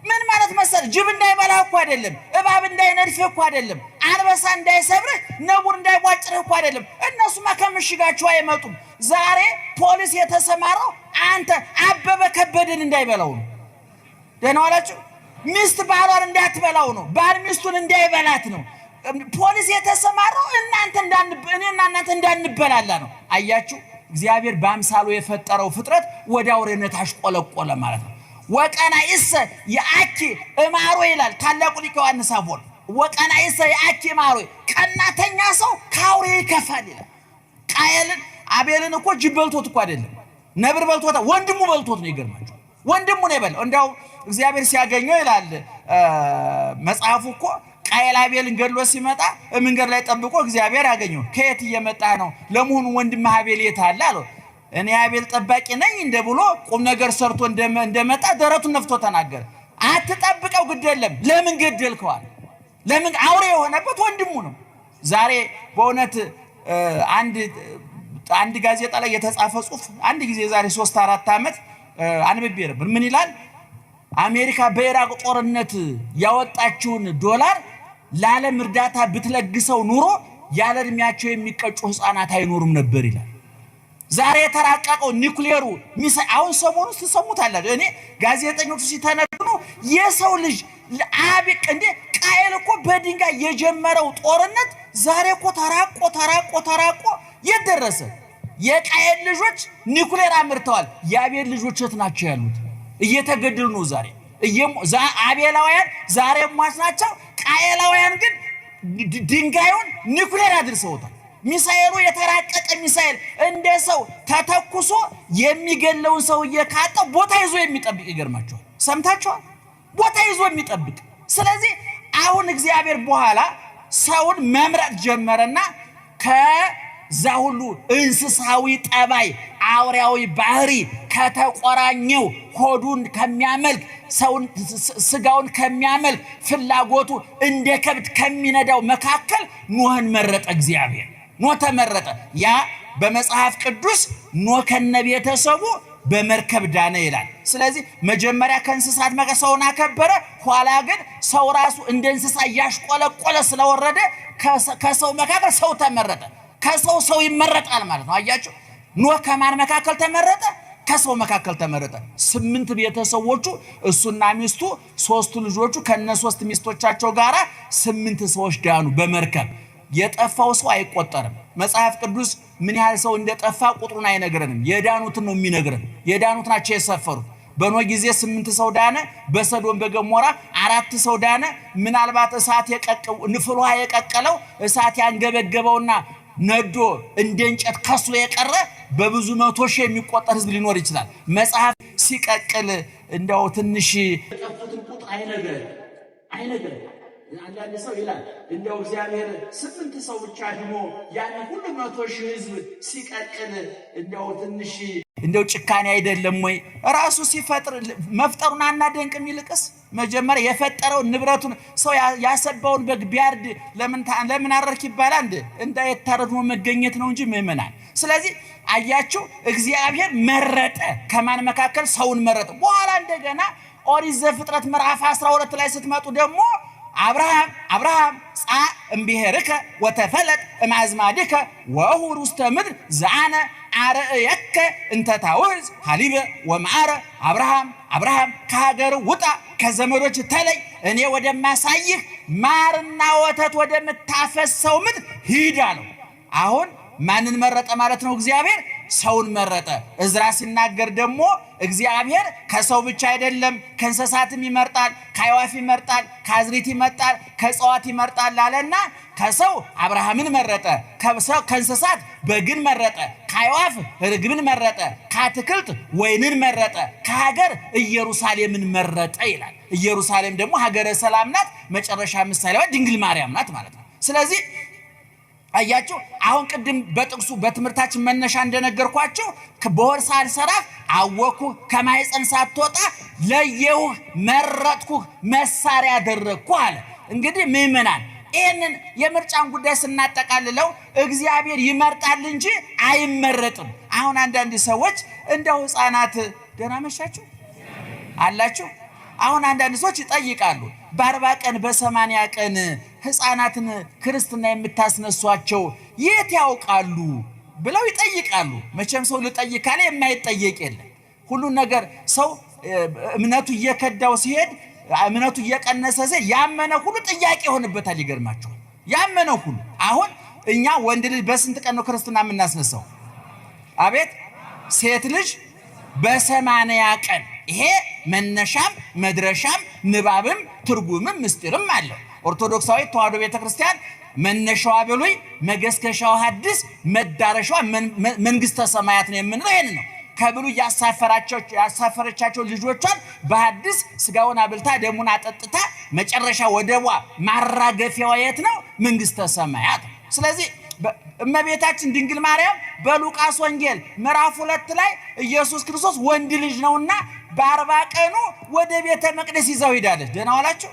ምን ማለት መሰል? ጅብ እንዳይበላህ እኮ አይደለም፣ እባብ እንዳይነድፍህ እኮ አይደለም፣ አንበሳ እንዳይሰብርህ፣ ነቡር እንዳይቧጭርህ እኮ አይደለም። እነሱማ ከምሽጋቸው አይመጡም። ዛሬ ፖሊስ የተሰማራው አንተ አበበ ከበደን እንዳይበላው ነው። ደህና ዋላችሁ። ሚስት ባሏን እንዳትበላው ነው። ባል ሚስቱን እንዳይበላት ነው። ፖሊስ የተሰማራው እኔና እናንተ እንዳንበላላ ነው። አያችሁ፣ እግዚአብሔር በአምሳሉ የፈጠረው ፍጥረት ወደ አውሬነት አሽቆለቆለ ማለት ነው። ወቀናይሰ የአኪ እማሮ ይላል ታላቁ ሊቅ ዮሐንስ አፈወርቅ። ወቀናይሰ የአኪ እማሮ፣ ቀና ቀናተኛ ሰው ከአውሬ ይከፋል ይላል። ቃየልን አቤልን እኮ ጅብ በልቶት እኮ አይደለም ነብር በልቶት ወንድሙ በልቶት ነው። ይገርማቸው ወንድሙ ነው የበላው። እንዲያው እግዚአብሔር ሲያገኘው ይላል መጽሐፉ እኮ ቃየል አቤልን ገድሎ ሲመጣ መንገድ ላይ ጠብቆ እግዚአብሔር ያገኘው። ከየት እየመጣ ነው ለመሆኑ ወንድምህ አቤል የት አለ አለው። እኔ አቤል ጠባቂ ነኝ እንደ ብሎ ቁም ነገር ሰርቶ እንደመጣ ደረቱን ነፍቶ ተናገረ። አትጠብቀው ግድ የለም ለምን ገደልከዋል? ለምን አውሬ የሆነበት ወንድሙ ነው። ዛሬ በእውነት አንድ ጋዜጣ ላይ የተጻፈ ጽሑፍ አንድ ጊዜ ዛሬ 3-4 ዓመት አንብቤ ነበር። ምን ይላል? አሜሪካ በኢራቅ ጦርነት ያወጣችውን $1 ለዓለም እርዳታ ብትለግሰው ኑሮ ያለ እድሜያቸው የሚቀጩ ህፃናት አይኖሩም ነበር ይላል። ዛሬ የተራቀቀው ኒውክሌሩ አሁን ሰሞኑን ተሰሙታላችሁ። እኔ ጋዜጠኞቹ ሲተነትኑ የሰው ልጅ አብቅ እንደ ቃየል እኮ በድንጋይ የጀመረው ጦርነት ዛሬ እኮ ተራቆ የደረሰ የቃየል ልጆች ኒውክሌር አምርተዋል። የአቤል ልጆች የት ናቸው ያሉት? እየተገደሉ ነው ዛሬ። አቤላውያን ዛሬ ሟች ናቸው። ቃየላውያን ግን ድንጋዩን ኒውክሌር አድርሰውታል። ሚሳኤሉ የተራቀቀ ሚሳኤል እንደ ሰው ተተኩሶ የሚገለውን ሰውዬ ካጣው ቦታ ይዞ የሚጠብቅ ይገርማቸዋል። ሰምታችኋል? ቦታ ይዞ የሚጠብቅ። ስለዚህ አሁን እግዚአብሔር በኋላ ሰውን መምረጥ ጀመረና ከዛ ሁሉ እንስሳዊ ጠባይ አውሬያዊ ባህሪ ከተቆራኘው ሆዱን ከሚያመልክ ሰውን ስጋውን ከሚያመልክ ፍላጎቱ እንደ ከብት ከሚነዳው መካከል ኖህን መረጠ እግዚአብሔር። ኖህ ተመረጠ። ያ በመጽሐፍ ቅዱስ ኖህ ከነቤተሰቡ በመርከብ ዳነ ይላል። ስለዚህ መጀመሪያ ከእንስሳት ሰውን አከበረ። ኋላ ግን ሰው ራሱ እንደ እንስሳ ያሽቆለቆለ ስለወረደ ከሰው መካከል ሰው ተመረጠ። ከሰው ሰው ይመረጣል ማለት ነው። አያችሁ፣ ኖህ ከማን መካከል ተመረጠ? ከሰው መካከል ተመረጠ። 8 ቤተሰቦቹ እሱና ሚስቱ 3 ልጆቹ ከነ 3 ሚስቶቻቸው ጋራ 8 ሰዎች ዳኑ በመርከብ። የጠፋው ሰው አይቆጠርም። መጽሐፍ ቅዱስ ምን ያህል ሰው እንደጠፋ ቁጥሩን አይነግረንም። የዳኑትን ነው የሚነግረን። የዳኑት ናቸው የሰፈሩት። በኖህ ጊዜ 8 ሰው ዳነ። በሰዶም በገሞራ 4 ሰው ዳነ። ምናልባት እሳት ንፍል ውሃ የቀቀለው እሳት ያንገበገበውና ነዶ እንደ እንጨት ከስሎ የቀረ በብዙ 100 ሺህ የሚቆጠር ህዝብ ሊኖር ይችላል። መጽሐፍ ሲቀቅል እንደው ትንሽ የጠፉትን ቁጥር አይነግረን። አንዳንድ ሰው ይላል እንደው እግዚአብሔር 8 ሰው ብቻ ደግሞ ያን ሁሉ 100 ሺህ ህዝብ ሲቀቅል እንደው ትንሽ እንደው ጭካኔ አይደለም ወይ? ራሱ ሲፈጥር መፍጠሩን አናደንቅም? ይልቅስ መጀመሪያ የፈጠረው ንብረቱን ሰው ያሰባውን በግ ቢያርድ ለምን አረርክ ይባላል? እንዳይታረድ መገኘት ነው እንጂ ምእመናን። ስለዚህ አያችሁ እግዚአብሔር መረጠ። ከማን መካከል? ሰውን መረጠ። በኋላ እንደገና ኦሪት ዘፍጥረት ምዕራፍ 12 ላይ ስትመጡ ደግሞ አብርሃም ጻ እምብሔርከ ወተፈለጥ እማዝማድከ ወሁር ውስተ ምድር ዘአነ አርአየከ እንተ ታውዝ ሐሊበ ወመዓረ። አብርሃም ከሀገር ውጣ፣ ከዘመዶች ተለይ፣ እኔ ወደማሳይህ ማርና ወተት ወደምታፈሰው ምድር ሂድ አለው። አሁን ማንን መረጠ ማለት ነው? እግዚአብሔር ሰውን መረጠ። እዝራ ሲናገር ደግሞ እግዚአብሔር ከሰው ብቻ አይደለም ከእንስሳትም ይመርጣል፣ ከአዕዋፍ ይመርጣል፣ ከአዝሪት ይመርጣል፣ ከእጽዋት ይመርጣል አለና ከሰው አብርሃምን መረጠ፣ ከእንስሳት በግን መረጠ፣ ከአዕዋፍ ርግብን መረጠ፣ ከአትክልት ወይንን መረጠ፣ ከሀገር ኢየሩሳሌምን መረጠ ይላል። ኢየሩሳሌም ደግሞ ሀገረ ሰላም ናት። መጨረሻ ምሳሌዋ ድንግል ማርያም ናት ማለት ነው። ስለዚህ አያችሁ አሁን ቅድም በጥቅሱ በትምህርታችን መነሻ እንደነገርኳችሁ በሆድ ሳልሰራህ አወኩህ፣ ከማኅፀን ሳትወጣ ለየሁህ፣ መረጥኩህ፣ መሳሪያ አደረግኩህ አለ። እንግዲህ ምእመናን ይህንን የምርጫን ጉዳይ ስናጠቃልለው እግዚአብሔር ይመርጣል እንጂ አይመረጥም። አሁን አንዳንድ ሰዎች እንደው ሕፃናት ደህና መሻችሁ አላችሁ። አሁን አንዳንድ ሰዎች ይጠይቃሉ፣ በ40 ቀን በ80 ቀን ሕፃናትን ክርስትና የምታስነሷቸው የት ያውቃሉ ብለው ይጠይቃሉ። መቼም ሰው ልጠይቅ ካለ የማይጠየቅ የለም። ሁሉን ነገር ሰው እምነቱ እየከዳው ሲሄድ፣ እምነቱ እየቀነሰ ሲሄድ ያመነ ሁሉ ጥያቄ ይሆንበታል። ይገርማቸዋል። ያመነ ሁሉ አሁን እኛ ወንድ ልጅ በስንት ቀን ነው ክርስትና የምናስነሳው? አቤት ሴት ልጅ በ80 ቀን። ይሄ መነሻም መድረሻም ንባብም ትርጉምም ምስጢርም አለው። ኦርቶዶክሳዊ ተዋሕዶ ቤተክርስቲያን መነሻዋ ብሉይ መገስገሻዋ ሐዲስ መዳረሻዋ መንግስተ ሰማያት ነው የምንለው ይሄን ነው። ከብሉይ ያሳፈረቻቸው ልጆቿን በሐዲስ ስጋውን አብልታ ደሙን አጠጥታ መጨረሻ ወደቧ ማራገፊያዋ የት ነው? መንግስተ ሰማያት። ስለዚህ እመቤታችን ድንግል ማርያም በሉቃስ ወንጌል ምዕራፍ 2 ላይ ኢየሱስ ክርስቶስ ወንድ ልጅ ነውና በ40 ቀኑ ወደ ቤተ መቅደስ ይዘው ሄዳለች። ደህና ዋላችሁ።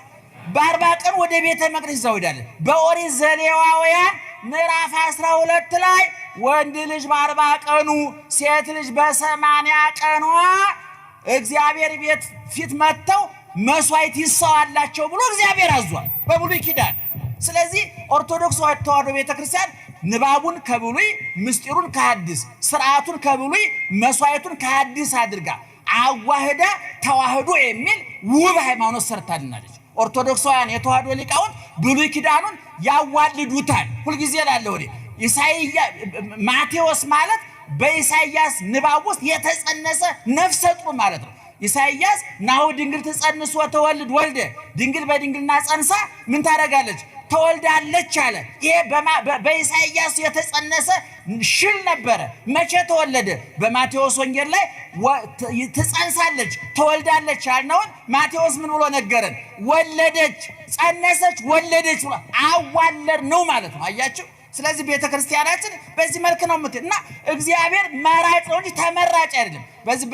በ40 ቀኑ ወደ ቤተ መቅደስ ይዘው ሄዳለች። በኦሪት ዘሌዋውያን ምዕራፍ 12 ላይ ወንድ ልጅ በ40 ቀኑ ሴት ልጅ በ80 ቀኗ እግዚአብሔር ቤት ፊት መጥተው መስዋዕት ይሰዋላቸው ብሎ እግዚአብሔር አዟል በብሉይ ኪዳን። ስለዚህ ኦርቶዶክስ ተዋሕዶ ቤተክርስቲያን ንባቡን ከብሉይ ምስጢሩን ከሐዲስ ስርዓቱን ከብሉይ መስዋዕቱን ከሐዲስ አድርጋ አዋህዳ ተዋህዶ የሚል ውብ ሃይማኖት ሰርታልናለች። ኦርቶዶክሳውያን የተዋህዶ ሊቃውን ብሉይ ኪዳኑን ያዋልዱታል። ሁልጊዜ ላለው ማቴዎስ ማለት በኢሳይያስ ንባብ ውስጥ የተጸነሰ ነፍሰ ጡር ማለት ነው። ኢሳይያስ ናሁ ድንግል ትጸንስ ወተወልድ ወልደ፣ ድንግል በድንግልና ጸንሳ ምን ታደርጋለች? ተወልዳለች አለ። ይሄ በኢሳይያስ የተጸነሰ ሽል ነበረ። መቼ ተወለደ? በማቴዎስ ወንጌል ላይ ትጸንሳለች ተወልዳለች ያልነውን ማቴዎስ ምን ብሎ ነገረን? ወለደች፣ ጸነሰች፣ ወለደች ብሎ አዋለድ ነው ማለት ነው። አያችሁ። ስለዚህ ቤተክርስቲያናችን በዚህ መልክ ነው የምትል እና እግዚአብሔር መራጭ ነው እንጂ ተመራጭ አይደለም። በዚህ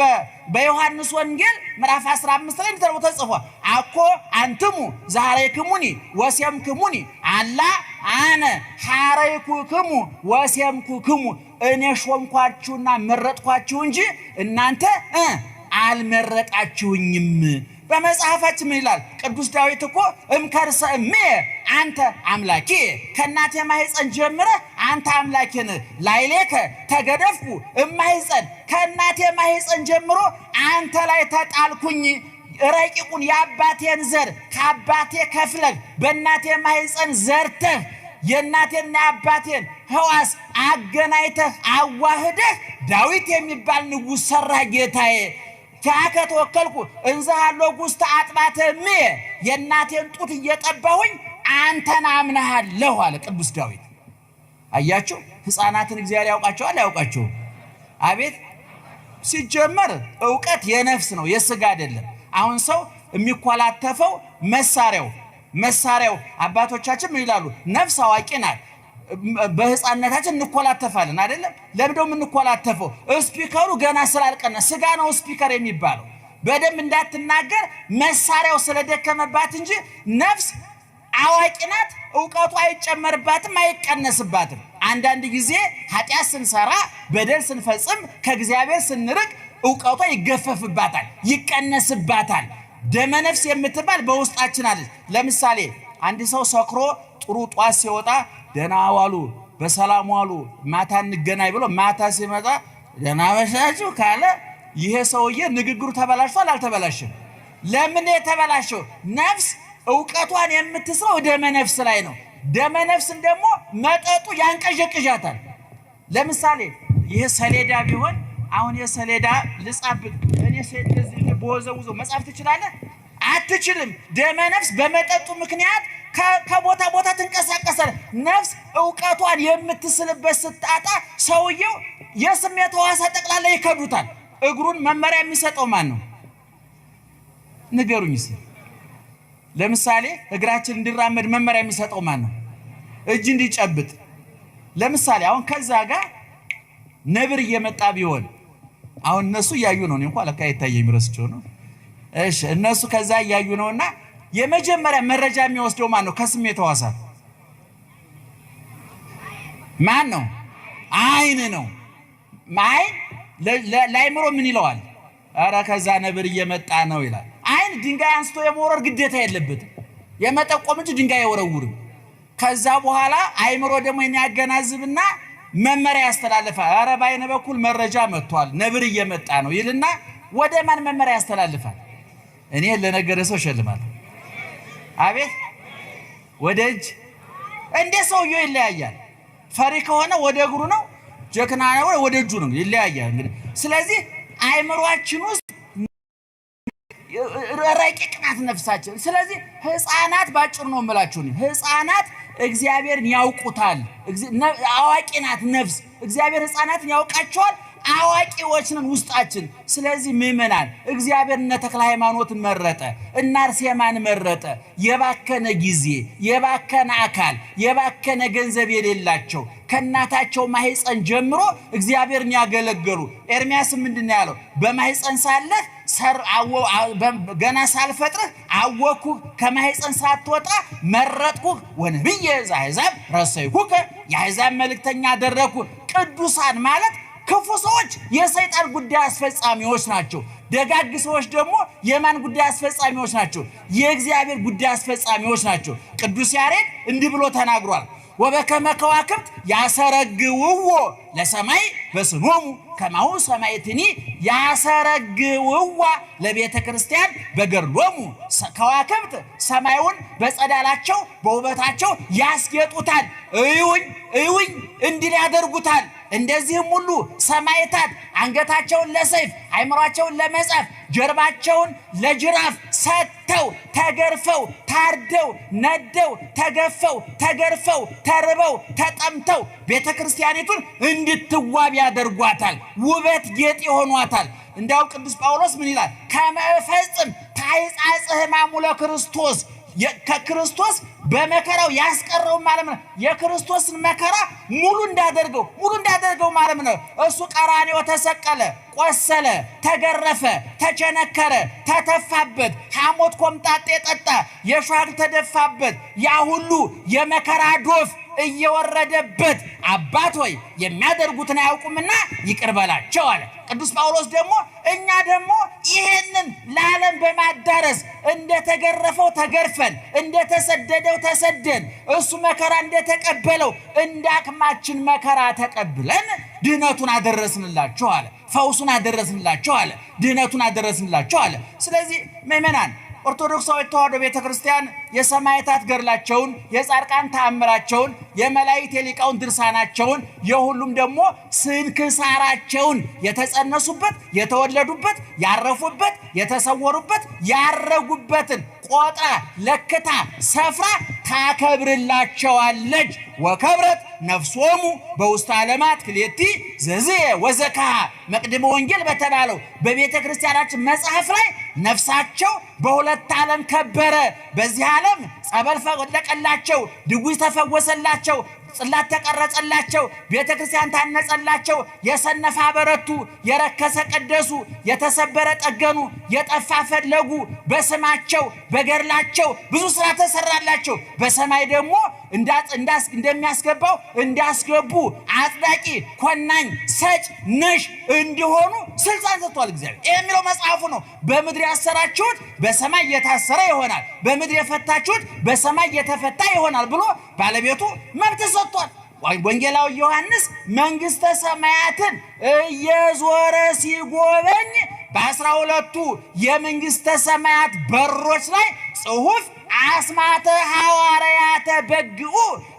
በዮሐንስ ወንጌል ምዕራፍ 15 ላይ ተጽፏል። አኮ አንትሙ ዛሬክሙኒ ወሴምክሙኒ አላ አነ ሐረይኩክሙ ወሴምኩክሙ፣ እኔ ሾምኳችሁና መረጥኳችሁ እንጂ እናንተ አልመረጣችሁኝም። በመጽሐፋችን ምን ይላል? ቅዱስ ዳዊት እኮ እምከርሰ እሜ አንተ አምላኬ፣ ከእናቴ ማህፀን ጀምረህ አንተ አምላኬ ነህ። ላይሌከ ተገደፍኩ እማህፀን፣ ከእናቴ ማህፀን ጀምሮ አንተ ላይ ተጣልኩኝ። ረቂቁን የአባቴን ዘር ከአባቴ ከፍለህ በእናቴ ማህፀን ዘርተህ የእናቴና የአባቴን ሕዋስ አገናኝተህ አዋህደህ ዳዊት የሚባል ንጉሥ ሰራህ ጌታዬ። ካከ ተወከልኩ እንዘ ሀሎኩ ውስተ አጥባተ እሜ፣ የእናቴን ጡት እየጠባሁኝ አንተን አምነሃለሁ አለ ቅዱስ ዳዊት። አያችሁ፣ ሕፃናትን እግዚአብሔር ያውቃቸዋል አያውቃቸውም? አቤት! ሲጀመር እውቀት የነፍስ ነው የሥጋ አይደለም። አሁን ሰው የሚኮላተፈው መሳሪያው አባቶቻችን ምን ይላሉ? ነፍስ አዋቂ ናት። በህፃንነታችን እንኮላተፋለን አይደለም? ለምንድነው የምንኮላተፈው? ስፒከሩ ገና ስላልቀነ ስጋ ነው ስፒከር የሚባለው። በደንብ እንዳትናገር መሳሪያው ስለደከመባት እንጂ ነፍስ አዋቂ ናት። እውቀቱ አይጨመርባትም አይቀነስባትም። አንዳንድ ጊዜ ኃጢአት ስንሰራ በደል ስንፈጽም ከእግዚአብሔር ስንርቅ እውቀቷ ይገፈፍባታል ይቀነስባታል። ደመ ነፍስ የምትባል በውስጣችን አለች። ለምሳሌ አንድ ሰው ሰክሮ ጥሩ ጧት ሲወጣ ደህና ዋሉ በሰላም ዋሉ ማታ እንገናኝ ብሎ ማታ ሲመጣ ደህና መሻችሁ ካለ ይሄ ሰውዬ ንግግሩ ተበላሽቷል አልተበላሽም? ለምን የተበላሸው? ነፍስ እውቀቷን የምትስረው ደመ ነፍስ ላይ ነው። ደመ ነፍስን ደግሞ መጠጡ ያንቀዠቅዣታል። ለምሳሌ ይሄ ሰሌዳ ቢሆን አሁን የሰሌዳ ልጻብቅ እኔ ስለዚህ በወዘውዞ መጻፍ ትችላለህ? አትችልም። ደመ ነፍስ በመጠጡ ምክንያት ከቦታ ቦታ ትንቀሳቀሳል። ነፍስ እውቀቷን የምትስልበት ስታጣ ሰውየው የስሜት ሕዋሳት ጠቅላላ ይከዱታል። እግሩን መመሪያ የሚሰጠው ማን ነው? ንገሩኝ እስኪ። ለምሳሌ እግራችን እንዲራመድ መመሪያ የሚሰጠው ማን ነው? እጅ እንዲጨብጥ። ለምሳሌ አሁን ከዛ ጋር ነብር እየመጣ ቢሆን አሁን እነሱ እያዩ ነው። እኔ እንኳን ለካ አይታየኝም ረስቼው ነው። እሺ እነሱ ከዛ እያዩ ነውና የመጀመሪያ መረጃ የሚወስደው ማን ነው? ከስሜት ሕዋሳት ማን ነው? አይን ነው። አይን ለአይምሮ ምን ይለዋል? ኧረ ከዛ ነብር እየመጣ ነው ይላል። አይን ድንጋይ አንስቶ የመወረር ግዴታ የለበትም፣ የመጠቆም እንጂ ድንጋይ አይወረውርም። ከዛ በኋላ አይምሮ ደግሞ የሚያገናዝብና መመሪያ ያስተላልፋል። ኧረ በአይን በኩል መረጃ መጥቷል ነብር እየመጣ ነው ይልና ወደ ማን መመሪያ ያስተላልፋል? እኔ ለነገረ ሰው እሸልማለሁ። አቤት! ወደ እጅ። እንደ ሰውየው ይለያያል። ፈሪ ከሆነ ወደ እግሩ ነው፣ ጀግና ነው ወደ እጁ ነው፣ ይለያያል። እንግዲህ ስለዚህ አይምሮአችን ውስጥ ረቂቅ ናት ነፍሳችን። ስለዚህ ህፃናት ባጭር ነው የምላችሁ፣ ህፃናት እግዚአብሔርን ያውቁታል። አዋቂ ናት ነፍስ። እግዚአብሔር ሕፃናትን ያውቃቸዋል። አዋቂዎች ነን ውስጣችን። ስለዚህ ምእመናን እግዚአብሔር እነ ተክለ ሃይማኖትን መረጠ፣ እነ አርሴማን መረጠ። የባከነ ጊዜ፣ የባከነ አካል፣ የባከነ ገንዘብ የሌላቸው ከእናታቸው ማህፀን ጀምሮ እግዚአብሔርን ያገለገሉ። ኤርምያስ ምንድን ነው ያለው? በማህፀን ሳለህ ገና ሳልፈጥርህ አወኩህ፣ ከማህፀን ሳትወጣ መረጥኩህ። ወነቢየ ዘአሕዛብ ረሰይኩከ፣ የአሕዛብ መልእክተኛ አደረግኩህ። ቅዱሳን ማለት ክፉ ሰዎች የሰይጣን ጉዳይ አስፈጻሚዎች ናቸው። ደጋግ ሰዎች ደግሞ የማን ጉዳይ አስፈጻሚዎች ናቸው? የእግዚአብሔር ጉዳይ አስፈጻሚዎች ናቸው። ቅዱስ ያሬድ እንዲህ ብሎ ተናግሯል። ወበከመ ከዋክብት ያሰረግውዎ ለሰማይ በስኖሙ ከማሁ ሰማይትኒ ያሰረግውዋ ለቤተ ክርስቲያን በገድሎሙ። ከዋክብት ሰማዩን በጸዳላቸው በውበታቸው ያስጌጡታል። እዩኝ እዩኝ እንዲል ያደርጉታል። እንደዚህም ሁሉ ሰማዕታት አንገታቸውን ለሰይፍ አይምሯቸውን ለመጻፍ ጀርባቸውን ለጅራፍ ሰጥተው ተገርፈው ታርደው ነደው ተገፈው ተገርፈው ተርበው ተጠምተው ቤተ ክርስቲያኒቱን እንድትዋብ ያደርጓታል። ውበት ጌጥ ይሆኗታል። እንዲያው ቅዱስ ጳውሎስ ምን ይላል? ከመፈጽም ታይጻጽ ሕማሙ ለክርስቶስ፣ ከክርስቶስ በመከራው ያስቀረው ማለት ነው። የክርስቶስን መከራ ሙሉ እንዳደርገው ማለት ነው። እሱ ቀራንዮ ተሰቀለ፣ ቆሰለ፣ ተገረፈ፣ ተቸነከረ፣ ተተፋበት፣ ሐሞት ኮምጣጤ ጠጣ፣ የሾህ ተደፋበት። ያ ሁሉ የመከራ ዶፍ እየወረደበት አባት ሆይ የሚያደርጉትን አያውቁምና ይቅር በላቸው አለ። ቅዱስ ጳውሎስ ደግሞ እኛ ደግሞ ይሄንን ለዓለም በማዳረስ እንደተገረፈው ተገርፈን እንደተሰደደው ተሰደን እሱ መከራ እንደተቀበለው እንዳቅማችን መከራ ተቀብለን ድህነቱን አደረስንላቸው አለ። ፈውሱን አደረስንላቸው አለ። ድህነቱን አደረስንላቸው አለ። ስለዚህ ምእመናን ኦርቶዶክሳዊ ተዋሕዶ ቤተክርስቲያን የሰማዕታት ገድላቸውን፣ የጻድቃን ተአምራቸውን፣ የመላእክት የሊቃውንት ድርሳናቸውን፣ የሁሉም ደግሞ ስንክሳራቸውን የተጸነሱበት፣ የተወለዱበት፣ ያረፉበት፣ የተሰወሩበት፣ ያረጉበትን ቆጥራ ለክታ ሰፍራ ታከብርላቸዋለች። ወከብረት ነፍሶሙ በውስተ ዓለማት ክሌቲ ዘዝየ ወዘካሃ መቅድመ ወንጌል በተባለው በቤተ ክርስቲያናችን መጽሐፍ ላይ ነፍሳቸው በሁለት ዓለም ከበረ። በዚህ ዓለም ጸበል ፈለቀላቸው፣ ድውይ ተፈወሰላቸው፣ ጽላት ተቀረጸላቸው፣ ቤተ ክርስቲያን ታነጸላቸው፣ የሰነፈ አበረቱ፣ የረከሰ ቀደሱ፣ የተሰበረ ጠገኑ፣ የጠፋ ፈለጉ። በስማቸው በገድላቸው ብዙ ስራ ተሰራላቸው። በሰማይ ደግሞ እንደሚያስገባው እንዳስገቡ አጽዳቂ፣ ኮናኝ፣ ሰጭ፣ ነሽ እንዲሆኑ ስልጣን ሰጥቷል እግዚአብሔር። ይህ የሚለው መጽሐፉ ነው። በምድር ያሰራችሁት በሰማይ እየታሰረ ይሆናል፣ በምድር የፈታችሁት በሰማይ እየተፈታ ይሆናል ብሎ ባለቤቱ መብት ሰጥቷል። ወንጌላዊ ዮሐንስ መንግሥተ ሰማያትን እየዞረ ሲጎበኝ በ12ቱ የመንግሥተ ሰማያት በሮች ላይ ጽሑፍ አስማተ ሐዋርያተ በግኡ፣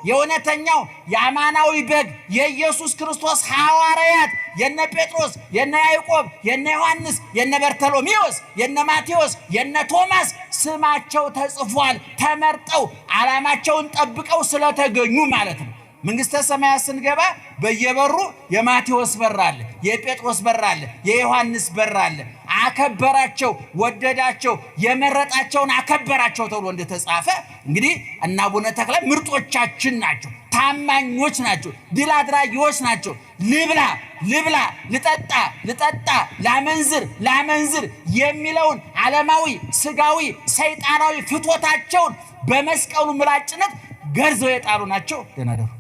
የእውነተኛው የአማናዊ በግ የኢየሱስ ክርስቶስ ሐዋርያት የነ ጴጥሮስ፣ የነ ያዕቆብ፣ የነ ዮሐንስ፣ የነ በርተሎሜዎስ፣ የነ ማቴዎስ፣ የነ ቶማስ ስማቸው ተጽፏል። ተመርጠው ዓላማቸውን ጠብቀው ስለተገኙ ማለት ነው። መንግሥተ ሰማያት ስንገባ በየበሩ የማቴዎስ በር አለ፣ የጴጥሮስ በር አለ፣ የዮሐንስ በር አለ። አከበራቸው፣ ወደዳቸው፣ የመረጣቸውን አከበራቸው ተብሎ እንደተጻፈ እንግዲህ እና አቡነ ተክለ ምርጦቻችን ናቸው፣ ታማኞች ናቸው፣ ድል አድራጊዎች ናቸው። ልብላ፣ ልጠጣ፣ ላመንዝር የሚለውን ዓለማዊ፣ ስጋዊ፣ ሰይጣናዊ ፍትወታቸውን በመስቀሉ ምላጭነት ገርዘው የጣሉ ናቸው። ደህና ደሩ።